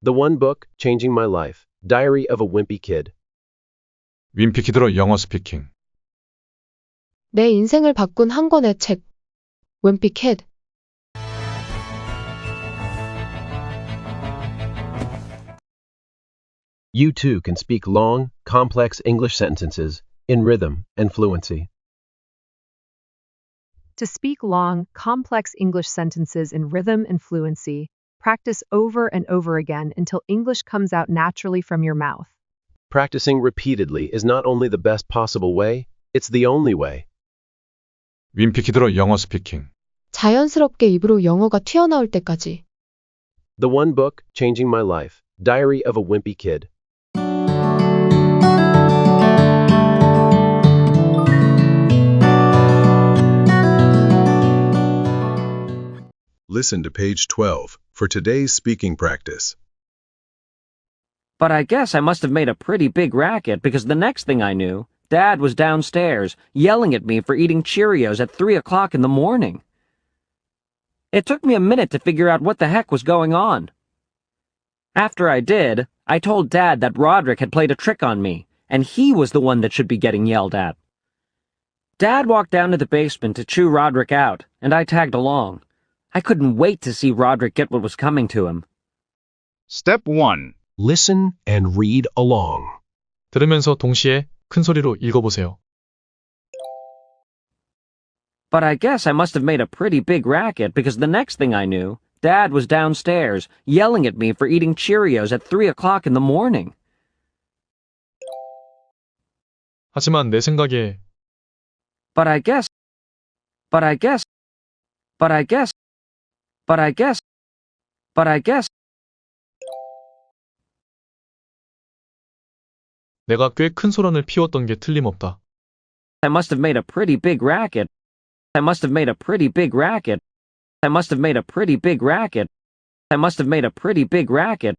The One Book, Changing My Life, Diary of a Wimpy Kid. 윈피키드로 영어 스피킹. 내 인생을 바꾼 한 권의 책. Wimpy Kid. You too can speak long, complex English sentences in rhythm and fluency. To speak long, complex English sentences in rhythm and fluency, practice over and over again until English comes out naturally from your mouth. Practicing repeatedly is not only the best possible way, it's the only way. 윈피키드로 영어 스피킹. 자연스럽게 입으로 영어가 튀어나올 때까지. The One Book, Changing My Life, Diary of a Wimpy Kid. Listen to page 12 for today's speaking practice. But I guess I must have made a pretty big racket because the next thing I knew, Dad was downstairs, yelling at me for eating Cheerios at 3 o'clock in the morning. It took me a minute to figure out what the heck was going on. After I did, I told Dad that Roderick had played a trick on me, and he was the one that should be getting yelled at. Dad walked down to the basement to chew Roderick out, and I tagged along. I couldn't wait to see Roderick get what was coming to him. Step 1. Listen and read along. 들으면서 동시에 큰 소리로 읽어보세요. But I guess I must have made a pretty big racket because the next thing I knew, Dad was downstairs, yelling at me for eating Cheerios at 3 o'clock in the morning. 하지만 내 생각에 But I guess 내가 꽤 큰 소란을 피웠던 게 틀림없다. I must have made a pretty big racket. I must have made a pretty big racket. I must have made a pretty big racket. I must have made a pretty big racket.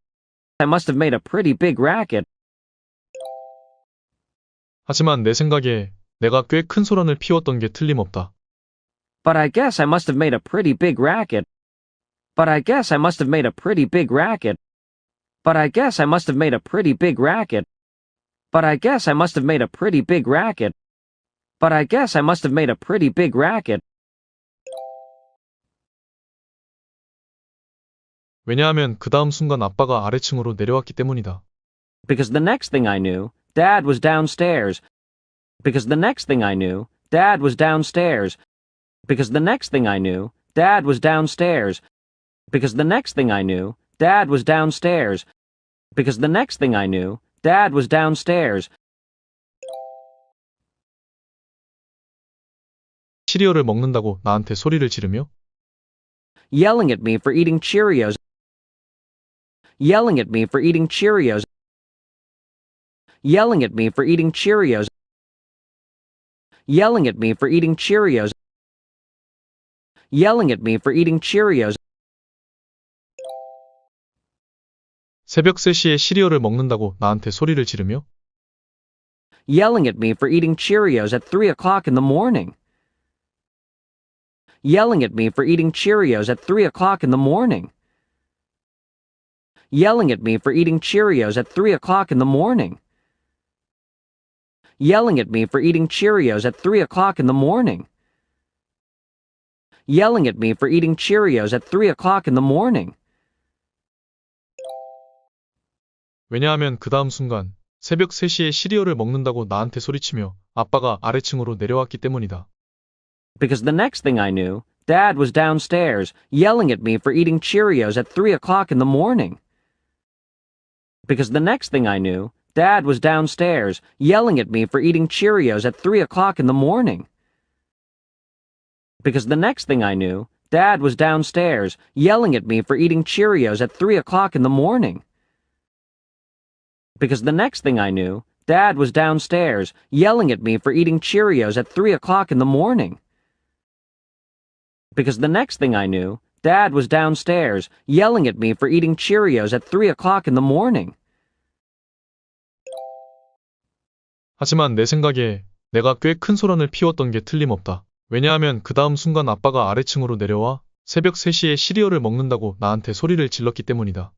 I must have made a pretty big racket. 하지만 내 생각에 내가 꽤 큰 소란을 피웠던 게 틀림없다. But I guess I must have made a pretty big racket. But I guess I must have made a pretty big racket. But I guess I must have made a pretty big racket. But I guess I must have made a pretty big racket. But I guess I must have made a pretty big racket. 왜냐하면 그 다음 순간 아빠가 아래층으로 내려왔기 때문이다. Because the next thing I knew, Dad was downstairs. Because the next thing I knew, Dad was downstairs. Because the next thing I knew, Dad was downstairs. Because the next thing I knew, Dad was downstairs. Because the next thing I knew, Dad was downstairs. 시리얼을 먹는다고 나한테 소리를 지르며 Yelling at me for eating Cheerios. Yelling at me for eating Cheerios. Yelling at me for eating Cheerios. Yelling at me for eating Cheerios. Yelling at me for eating Cheerios. 새벽 3시에 시리얼을 먹는다고 나한테 소리를 지르며 Yelling at me for eating Cheerios at 3 o'clock in the morning. Yelling at me for eating Cheerios at 3 o'clock in the morning. Yelling at me for eating Cheerios at 3 o'clock in the morning. Yelling at me for eating Cheerios at 3 o'clock in the morning. Yelling at me for eating Cheerios at 3 o'clock in the morning. 왜냐하면 그 다음 순간 새벽 3시에 시리얼을 먹는다고 나한테 소리치며 아빠가 아래층으로 내려왔기 때문이다. Because the next thing I knew, Dad was downstairs, yelling at me for eating Cheerios at 3 o'clock in the morning. Because the next thing I knew, Dad was downstairs, yelling at me for eating Cheerios at 3 o'clock in the morning. Because the next thing I knew, Dad was downstairs, yelling at me for eating Cheerios at 3 o'clock in the morning. Because the next thing I knew, Dad was downstairs, yelling at me for eating Cheerios at 3 o'clock in the morning. Because the next thing I knew, Dad was downstairs, yelling at me for eating Cheerios at 3 o'clock in the morning. 하지만 내 생각에 내가 꽤 큰 소란을 피웠던 게 틀림없다. 왜냐하면 그 다음 순간 아빠가 아래층으로 내려와 새벽 3시에 시리얼을 먹는다고 나한테 소리를 질렀기 때문이다.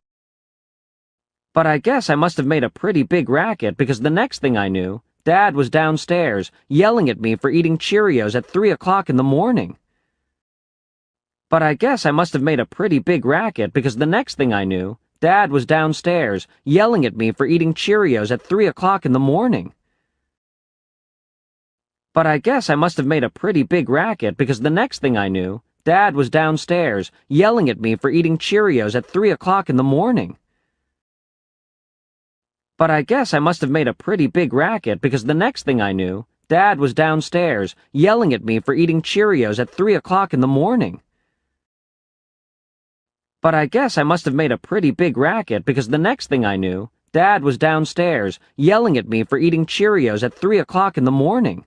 But I guess I must have made a pretty big racket because the next thing I knew, Dad was downstairs, yelling at me for eating Cheerios at 3 o'clock in the morning. But I guess I must have made a pretty big racket because the next thing I knew, Dad was downstairs, yelling at me for eating Cheerios at 3 o'clock in the morning. But I guess I must have made a pretty big racket because the next thing I knew, Dad was downstairs, yelling at me for eating Cheerios at 3 o'clock in the morning. But I guess I must have made a pretty big racket because the next thing I knew, Dad was downstairs, yelling at me for eating Cheerios at 3 o'clock in the morning. But I guess I must have made a pretty big racket because the next thing I knew, Dad was downstairs, yelling at me for eating Cheerios at 3 o'clock in the morning.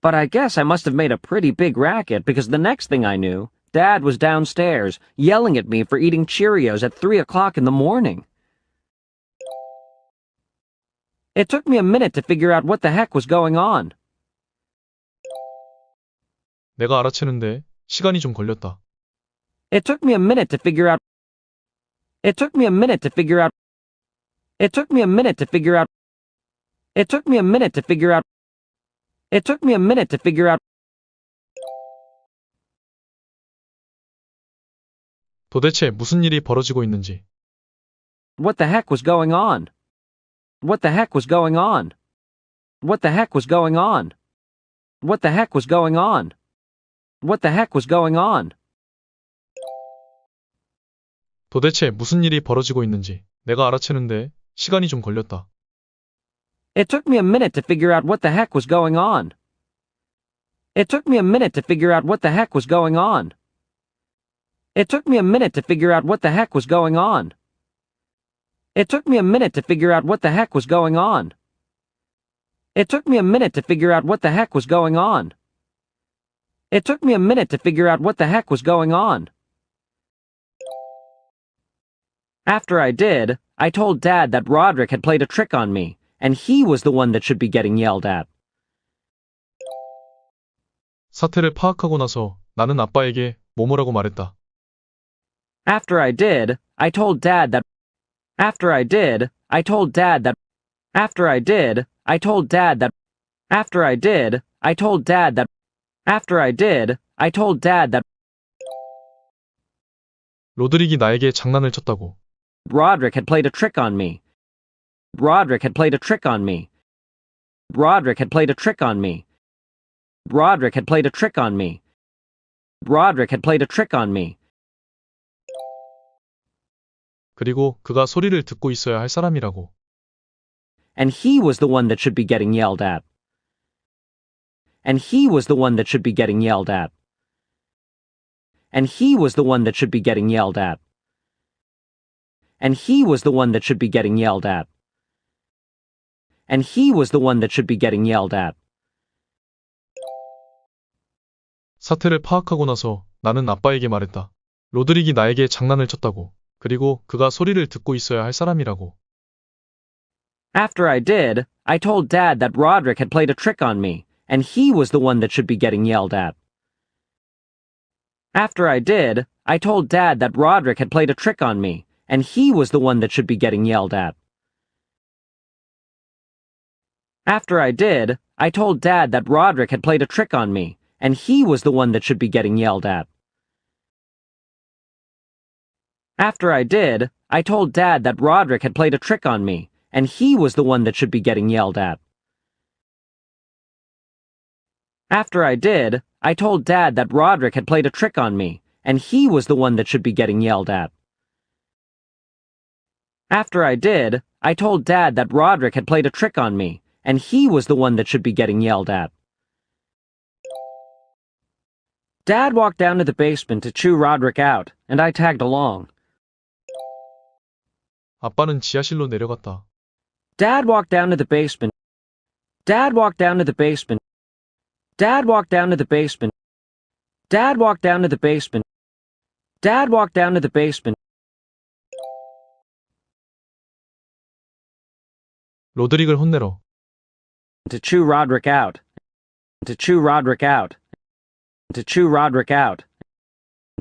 But I guess I must have made a pretty big racket because the next thing I knew, Dad was downstairs, yelling at me for eating Cheerios at 3 o'clock in the morning. It took me a minute to figure out what the heck was going on. 내가 알아채는데 시간이 좀 걸렸다. It took me a minute to figure out. It took me a minute to figure out. It took me a minute to figure out. It took me a minute to figure out. It took me a minute to figure out. 도대체 무슨 일이 벌어지고 있는지. What the heck was going on? What the heck was going on? What the heck was going on? What the heck was going on? What the heck was going on? 도대체 무슨 일이 벌어지고 있는지 내가 알아채는데 시간이 좀 걸렸다. It took me a minute to figure out what the heck was going on. It took me a minute to figure out what the heck was going on. It took me a minute to figure out what the heck was going on. It took me a minute to figure out what the heck was going on. It took me a minute to figure out what the heck was going on. It took me a minute to figure out what the heck was going on. After I did, I told Dad that Roderick had played a trick on me, and he was the one that should be getting yelled at. 사태를 파악하고 나서 나는 아빠에게 뭐뭐라고 말했다. After I did, I told Dad that. After I did, I told Dad that. After I did, I told Dad that. After I did, I told Dad that. After I did, I told Dad that. 로드릭이 나에게 장난을 쳤다고. Roderick had played a trick on me. Roderick had played a trick on me. Roderick had played a trick on me. Roderick had played a trick on me. Roderick had played a trick on me. 그리고 그가 소리를 듣고 있어야 할 사람이라고. And he was the one that should be getting yelled at. And he was the one that should be getting yelled at. And he was the one that should be getting yelled at. And he was the one that should be getting yelled at. And he was the one that should be getting yelled at. 사태를 파악하고 나서 나는 아빠에게 말했다. 로드릭이 나에게 장난을 쳤다고. 그리고 그가 소리를 듣고 있어야 할 사람이라고. After I did, I told Dad that Roderick had played a trick on me, and he was the one that should be getting yelled at. After I did, I told Dad that Roderick had played a trick on me, and he was the one that should be getting yelled at. After I did, I told Dad that Roderick had played a trick on me, and he was the one that should be getting yelled at. After I did, I told Dad that Roderick had played a trick on me, and he was the one that should be getting yelled at. After I did, I told Dad that Roderick had played a trick on me, and he was the one that should be getting yelled at. After I did, I told Dad that Roderick had played a trick on me, and he was the one that should be getting yelled at. Dad walked down to the basement to chew Roderick out, and I tagged along. 아빠는 지하실로 내려갔다. Dad walked down to the basement. Dad walked down to the basement. Dad walked down to the basement. Dad walked down to the basement. Dad walked down to the basement. 로드릭을 혼내러. To chew Roderick out. To chew Roderick out. To chew Roderick out.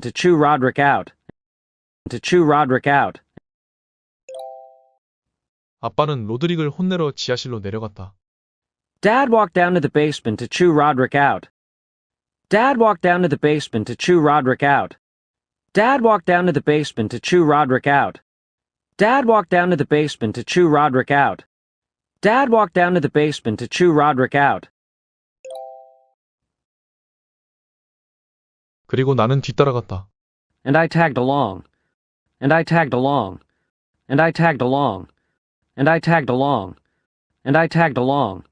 To chew Roderick out. To chew Roderick out. 아빠는 로드릭을 혼내러 지하실로 내려갔다. Dad walked down to the basement to chew Roderick out. Dad walked down to the basement to chew Roderick out. Dad walked down to the basement to chew Roderick out. Dad walked down to the basement to chew Roderick out. Dad walked down to the basement to chew Roderick out. 그리고 나는 뒤따라갔다. And I tagged along. And I tagged along. And I tagged along. And I tagged along. And I tagged along.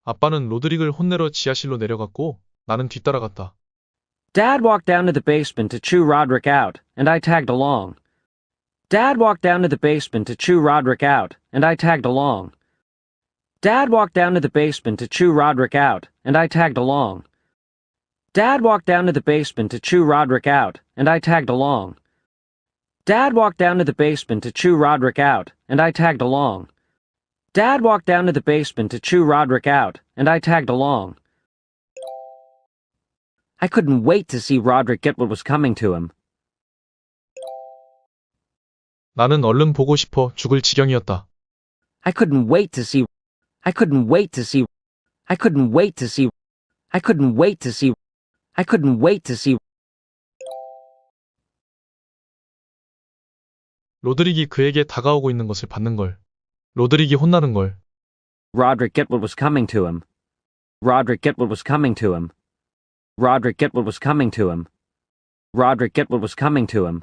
아빠는 로드릭을 혼내러 지하실로 내려갔고 나는 뒤따라갔다. Dad walked down to the basement to chew Roderick out, and I tagged along. Dad walked down to the basement to chew Roderick out, and I tagged along. Dad walked down to the basement to chew Roderick out, and I tagged along. Dad walked down to the basement to chew Roderick out, and I tagged along. Dad walked down to the basement to chew Roderick out, and I tagged along. Dad walked down to the basement to chew Roderick out, and I tagged along. I couldn't wait to see Roderick get what was coming to him. 나는 얼른 보고 싶어 죽을 지경이었다. I couldn't wait to see. I couldn't wait to see. I couldn't wait to see. I couldn't wait to see. I couldn't wait to see. 로드릭이 그에게 다가오고 있는 것을 받는 걸. 로드릭이 혼나는 걸. Roderick get what was coming to him. Roderick get what was coming to him. Roderick get what was coming to him. Roderick get what was coming to him.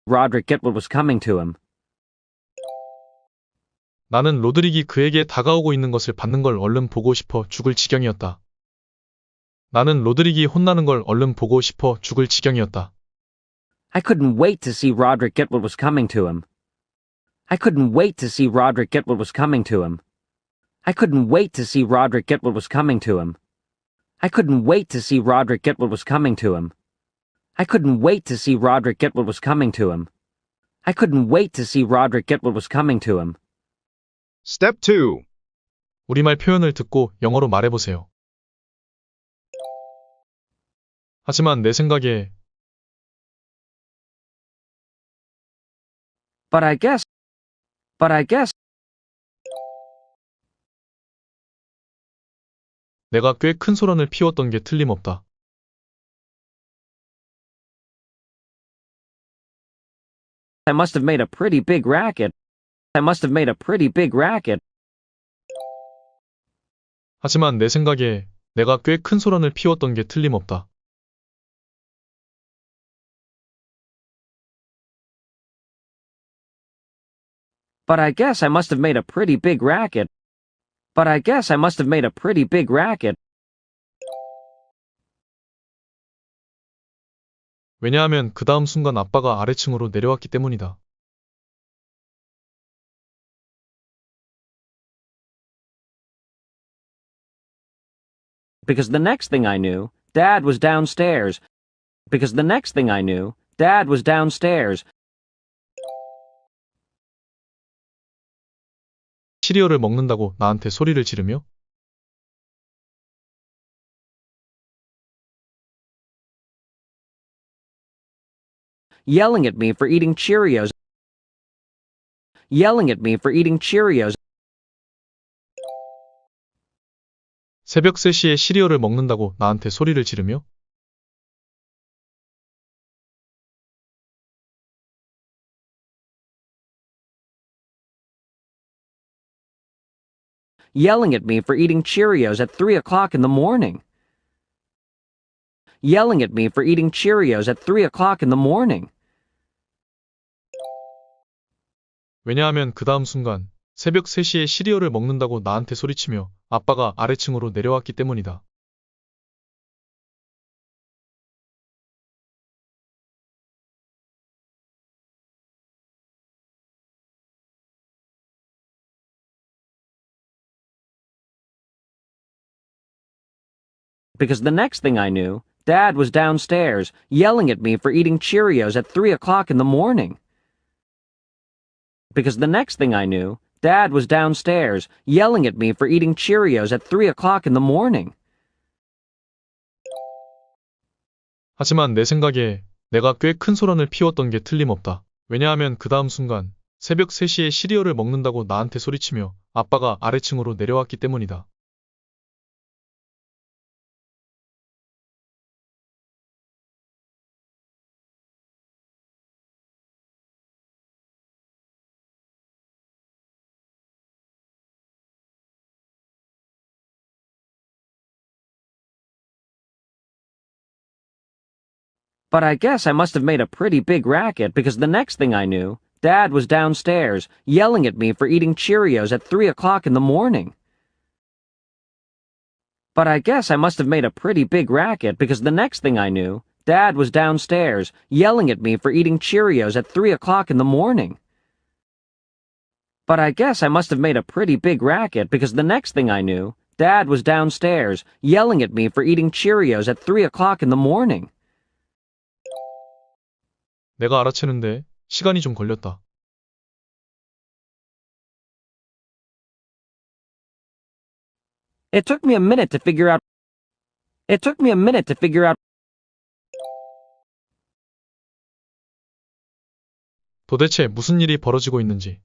Roderick get what was coming to him. 나는 로드릭이 그에게 다가오고 있는 것을 받는 걸 얼른 보고 싶어 죽을 지경이었다. 나는 로드릭이 혼나는 걸 얼른 보고 싶어 죽을 지경이었다. I couldn't wait to see Roderick get what was coming to him. I couldn't wait to see Roderick get what was coming to him. I couldn't wait to see Roderick get what was coming to him. I couldn't wait to see Roderick get what was coming to him. I couldn't wait to see Roderick get what was coming to him. I couldn't wait to see Roderick get what was coming to him. Step 2. 우리말 표현을 듣고 영어로 말해보세요. 하지만 내 생각에 But I guess. 내가 꽤 큰 소란을 피웠던 게 틀림없다. I must have made a pretty big racket. I must have made a pretty big racket. 하지만 내 생각에 내가 꽤 큰 소란을 피웠던 게 틀림없다. But I guess I must have made a pretty big racket. But I guess I must have made a pretty big racket. 왜냐하면 그 다음 순간 아빠가 아래층으로 내려왔기 때문이다. Because the next thing I knew, Dad was downstairs. Because the next thing I knew, Dad was downstairs. 시리얼을 먹는다고 나한테 소리를 지르며 Yelling at me for eating Cheerios. Yelling at me for eating Cheerios. 새벽 3시에 시리얼을 먹는다고 나한테 소리를 지르며 Yelling at me for eating Cheerios at 3 o'clock in the morning. Yelling at me for eating Cheerios at 3 o'clock in the morning. 왜냐하면 그 다음 순간 새벽 3시에 시리얼을 먹는다고 나한테 소리치며 아빠가 아래층으로 내려왔기 때문이다. Because the next thing I knew, Dad was downstairs, yelling at me for eating Cheerios at 3 o'clock in the morning. Because the next thing I knew, Dad was downstairs, yelling at me for eating Cheerios at 3 o'clock in the morning. 하지만 내 생각에 내가 꽤 큰 소란을 피웠던 게 틀림없다. 왜냐하면 그 다음 순간 새벽 3시에 시리얼을 먹는다고 나한테 소리치며 아빠가 아래층으로 내려왔기 때문이다. But I guess I must have made a pretty big racket because the next thing I knew, Dad was downstairs, yelling at me for eating Cheerios at 3 o'clock in the morning. But I guess I must have made a pretty big racket because the next thing I knew, Dad was downstairs, yelling at me for eating Cheerios at 3 o'clock in the morning. But I guess I must have made a pretty big racket because the next thing I knew, Dad was downstairs, yelling at me for eating Cheerios at 3 o'clock in the morning. 내가 알아채는데 시간이 좀 걸렸다. It took me a minute to figure out. It took me a minute to figure out. 도대체 무슨 일이 벌어지고 있는지.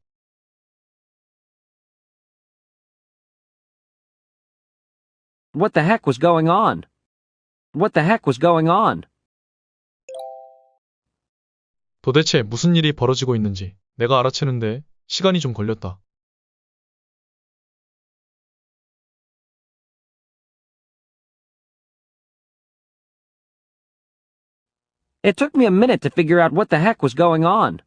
What the heck was going on? What the heck was going on? 도대체 무슨 일이 벌어지고 있는지 내가 알아채는데 시간이 좀 걸렸다. It took me a minute to figure out what the heck was going on.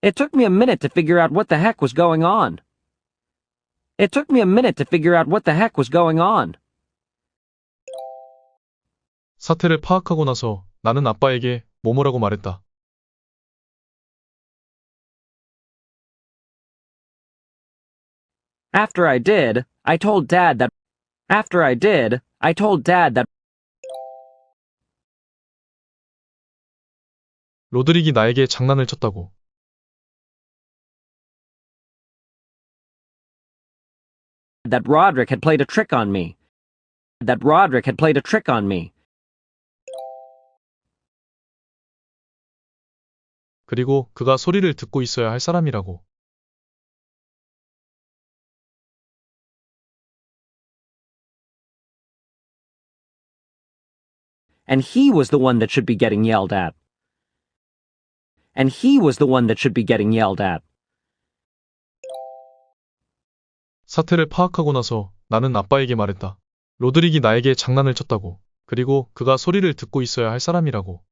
It took me a minute to figure out what the heck was going on. It took me a minute to figure out what the heck was going on. 사태를 파악하고 나서 나는 아빠에게 뭐뭐라고 말했다. After I did, I told Dad that. After I did, I told Dad that. 로드릭이 나에게 장난을 쳤다고. That Roderick had played a trick on me. That Roderick had played a trick on me. 그리고 그가 소리를 듣고 있어야 할 사람이라고. And he was the one that should be getting yelled at. And he was the one that should be getting yelled at. 사태를 파악하고 나서 나는 아빠에게 말했다. 로드릭이 나에게 장난을 쳤다고. 그리고 그가 소리를 듣고 있어야 할 사람이라고.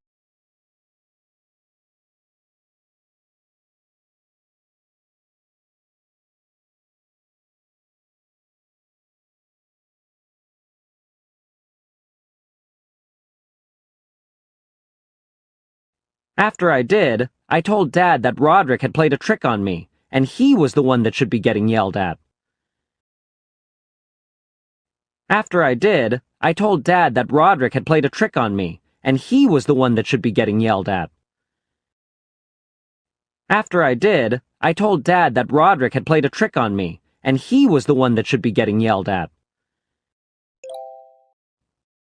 After I did, I told Dad that Roderick had played a trick on me, and he was the one that should be getting yelled at. After I did, I told Dad that Roderick had played a trick on me, and he was the one that should be getting yelled at. After I did, I told Dad that Roderick had played a trick on me, and he was the one that should be getting yelled at.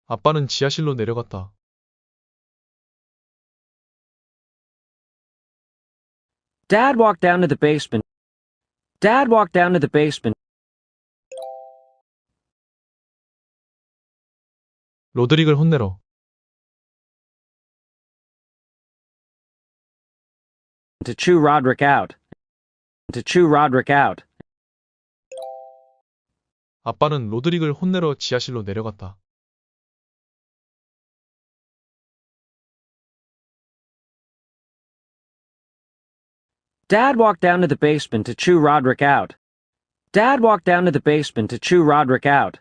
아빠는 지하실로 내려갔다. Dad walked down to the basement. Dad walked down to the basement. 로드릭을 혼내러. To chew Roderick out. To chew Roderick out. 아빠는 로드릭을 혼내러 지하실로 내려갔다. Dad walked down to the basement to chew Roderick out. Dad walked down to the basement to chew Roderick out.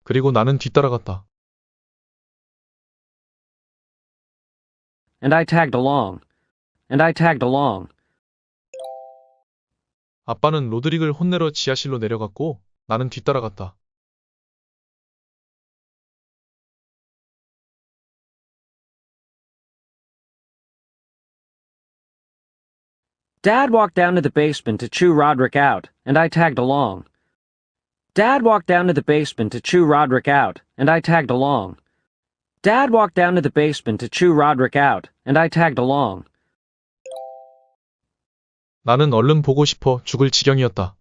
그리고 나는 뒤따라갔다. And I tagged along. And I tagged along. 아빠는 로드릭을 혼내러 지하실로 내려갔고 나는 뒤따라갔다. Dad walked down to the basement to chew Roderick out, and I tagged along. Dad walked down to the basement to chew Roderick out, and I tagged along. Dad walked down to the basement to chew Roderick out, and and I tagged along. 나는 얼른 보고 싶어 죽을 지경이었다.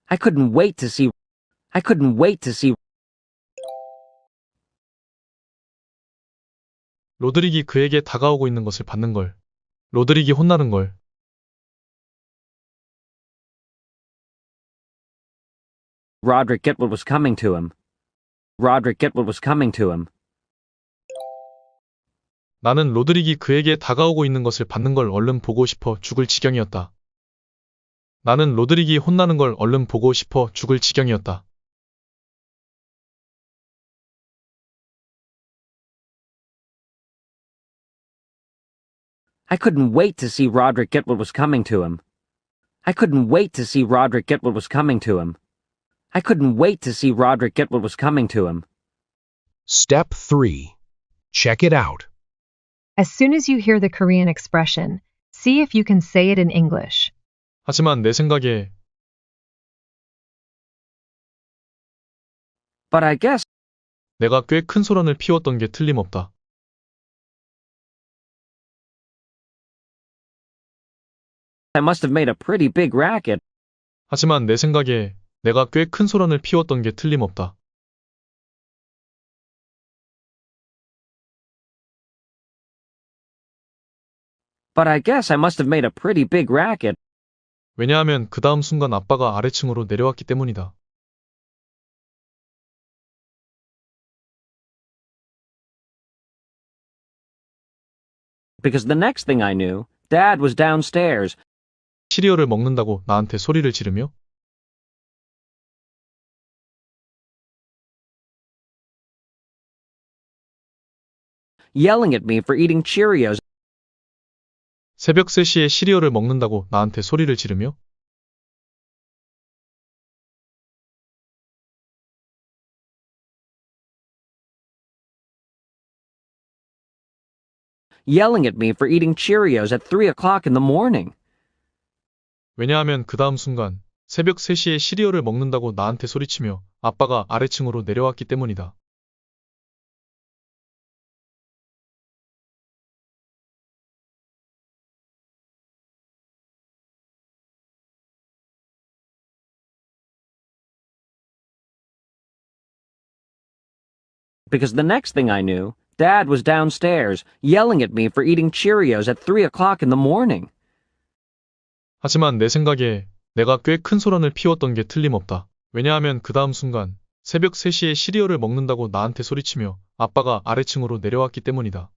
I couldn't wait to see. 로드릭이 그에게 다가오고 있는 것을 받는 걸. 로드릭이 혼나는 걸. Roderick get what was coming to him. Roderick get what was coming to him. 나는 로드릭이 그에게 다가오고 있는 것을 받는 걸 얼른 보고 싶어 죽을 지경이었다. 나는 로드릭이 혼나는 걸 얼른 보고 싶어 죽을 지경이었다. I couldn't wait to see Roderick get what was coming to him. I couldn't wait to see Roderick get what was coming to him. I couldn't wait to see Roderick get what was coming to him. Step 3. Check it out. As soon as you hear the Korean expression, see if you can say it in English. 하지만 내 생각에 But I guess 내가 꽤 큰 소란을 피웠던 게 틀림없다. I must have made a pretty big racket. 하지만 내 생각에 내가 꽤 큰 소란을 피웠던 게 틀림없다. But I guess I must have made a pretty big racket. 왜냐하면 그 다음 순간 아빠가 아래층으로 내려왔기 때문이다. Because the next thing I knew, Dad was downstairs, 시리얼을 먹는다고 나한테 소리를 지르며 yelling at me for eating Cheerios. 새벽 3시에 시리얼을 먹는다고 나한테 소리를 지르며 Yelling at me for eating Cheerios at 3 o'clock in the morning. 왜냐하면 그 다음 순간 새벽 3시에 시리얼을 먹는다고 나한테 소리치며 아빠가 아래층으로 내려왔기 때문이다. Because the next thing I knew, Dad was downstairs, yelling at me for eating Cheerios at 3 o'clock in the morning. 하지만 내 생각에 내가 꽤 큰 소란을 피웠던 게 틀림없다. 왜냐하면 그 다음 순간 새벽 3시에 시리얼을 먹는다고 나한테 소리치며 아빠가 아래층으로 내려왔기 때문이다.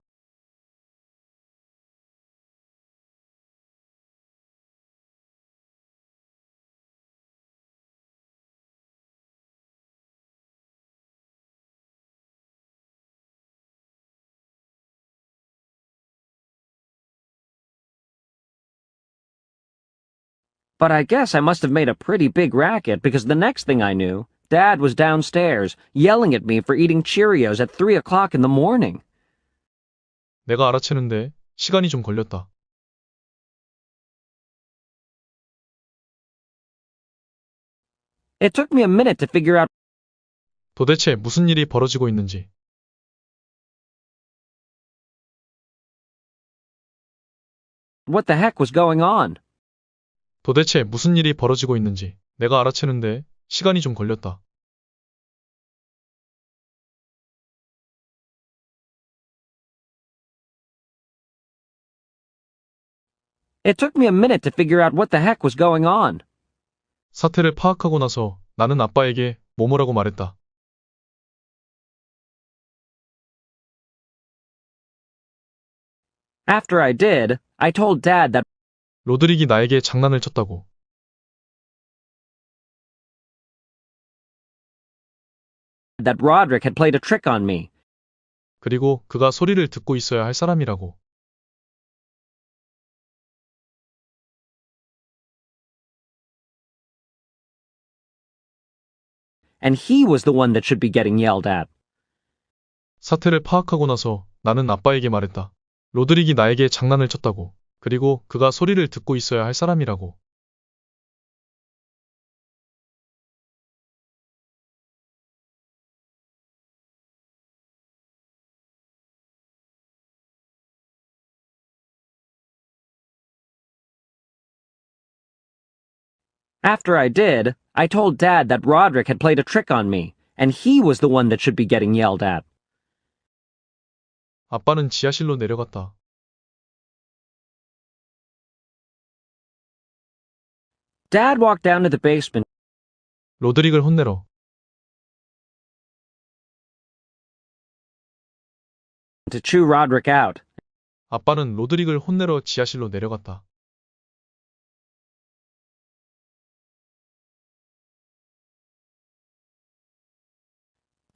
But I guess I must have made a pretty big racket because the next thing I knew, Dad was downstairs, yelling at me for eating Cheerios at 3 o'clock in the morning. 내가 알아채는데 시간이 좀 걸렸다. It took me a minute to figure out 도대체 무슨 일이 벌어지고 있는지. what the heck was going on. 도대체 무슨 일이 벌어지고 있는지 내가 알아채는데 시간이 좀 걸렸다. It took me a minute to figure out what the heck was going on. 사태를 파악하고 나서 나는 아빠에게 뭐뭐라고 말했다. After I did, I told Dad that 로드릭이 나에게 장난을 쳤다고. Roderick had played a trick on me. 그리고 그가 소리를 듣고 있어야 할 사람이라고. And he was the one that should be getting yelled at. 사태를 파악하고 나서 나는 아빠에게 말했다. 로드릭이 나에게 장난을 쳤다고. 그리고 그가 소리를 듣고 있어야 할 사람이라고. After I did, I told Dad that Roderick had played a trick on me, and he was the one that should be getting yelled at. 아빠는 지하실로 내려갔다. Dad walked down to the basement 로드릭을 혼내러. to chew Roderick out. 아빠는 로드릭을 혼내러 지하실로 내려갔다.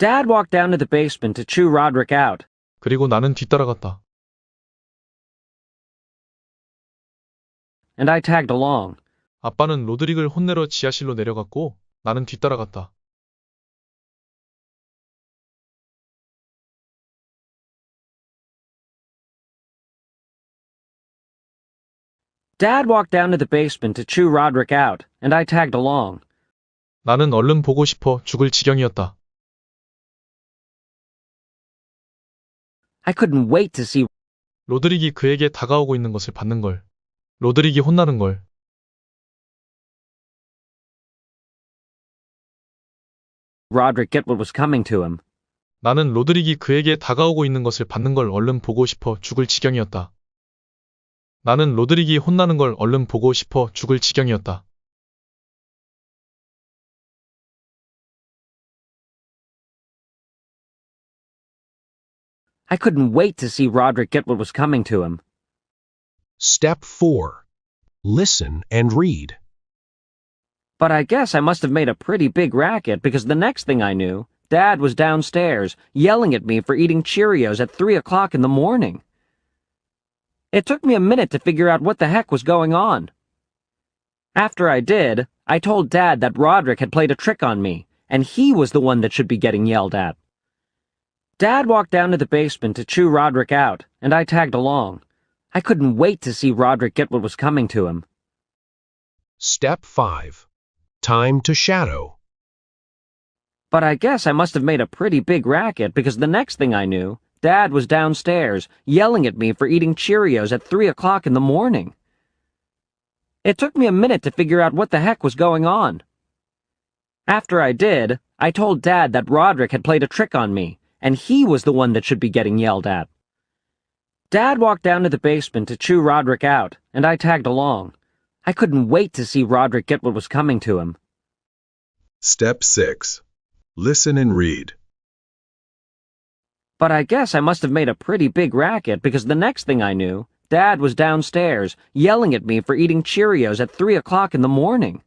Dad walked down to the basement to chew Roderick out. 그리고 나는 뒤따라갔다. And I tagged along. 아빠는 로드릭을 혼내러 지하실로 내려갔고 나는 뒤따라갔다. Dad walked down to the basement to chew Roderick out, and I tagged along. 나는 얼른 보고 싶어 죽을 지경이었다. I couldn't wait to see 로드릭이 그에게 다가오고 있는 것을 받는 걸. 로드릭이 혼나는 걸. Roderick get what was coming to him. 나는 로드릭이 그에게 다가오고 있는 것을 받는 걸 얼른 보고 싶어 죽을 지경이었다. 나는 로드릭이 혼나는 걸 얼른 보고 싶어 죽을 지경이었다. I couldn't wait to see Roderick get what was coming to him. Step 4. Listen and read. But I guess I must have made a pretty big racket because the next thing I knew, Dad was downstairs, yelling at me for eating Cheerios at 3 o'clock in the morning. It took me a minute to figure out what the heck was going on. After I did, I told Dad that Roderick had played a trick on me, and he was the one that should be getting yelled at. Dad walked down to the basement to chew Roderick out, and I tagged along. I couldn't wait to see Roderick get what was coming to him. Step 5. Time to shadow. But I guess I must have made a pretty big racket because the next thing I knew, Dad was downstairs, yelling at me for eating Cheerios at 3 o'clock in the morning. It took me a minute to figure out what the heck was going on. After I did, I told Dad that Roderick had played a trick on me, and he was the one that should be getting yelled at. Dad walked down to the basement to chew Roderick out, and I tagged along. I couldn't wait to see Roderick get what was coming to him. Step 6. Listen and read. But I guess I must have made a pretty big racket because the next thing I knew, Dad was downstairs, yelling at me for eating Cheerios at 3 o'clock in the morning.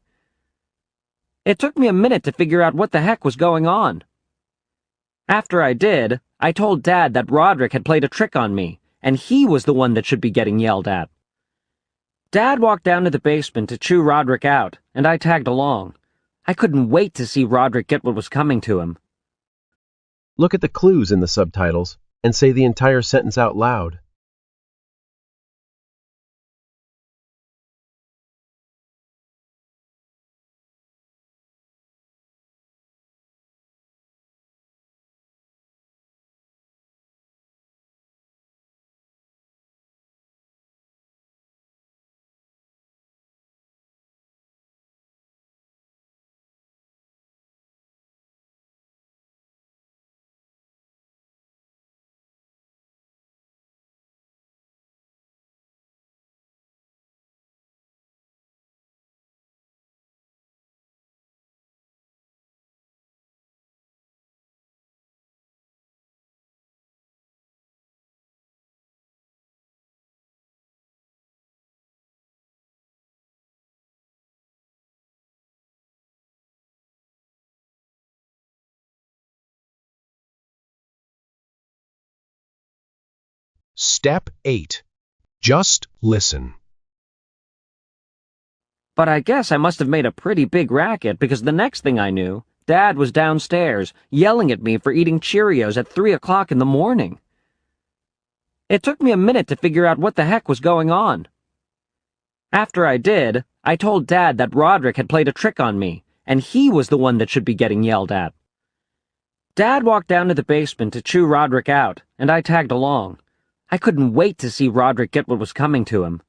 It took me a minute to figure out what the heck was going on. After I did, I told Dad that Roderick had played a trick on me, and he was the one that should be getting yelled at. Dad walked down to the basement to chew Roderick out, and I tagged along. I couldn't wait to see Roderick get what was coming to him. Look at the clues in the subtitles and say the entire sentence out loud. Step 8. Just listen. But I guess I must have made a pretty big racket because the next thing I knew, Dad was downstairs, yelling at me for eating Cheerios at 3 o'clock in the morning. It took me a minute to figure out what the heck was going on. After I did, I told Dad that Roderick had played a trick on me, and he was the one that should be getting yelled at. Dad walked down to the basement to chew Roderick out, and I tagged along. I couldn't wait to see Roderick get what was coming to him.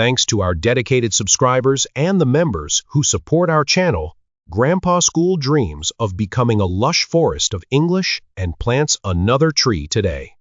Thanks to our dedicated subscribers and the members who support our channel, Grandpa School dreams of becoming a lush forest of English and plants another tree today.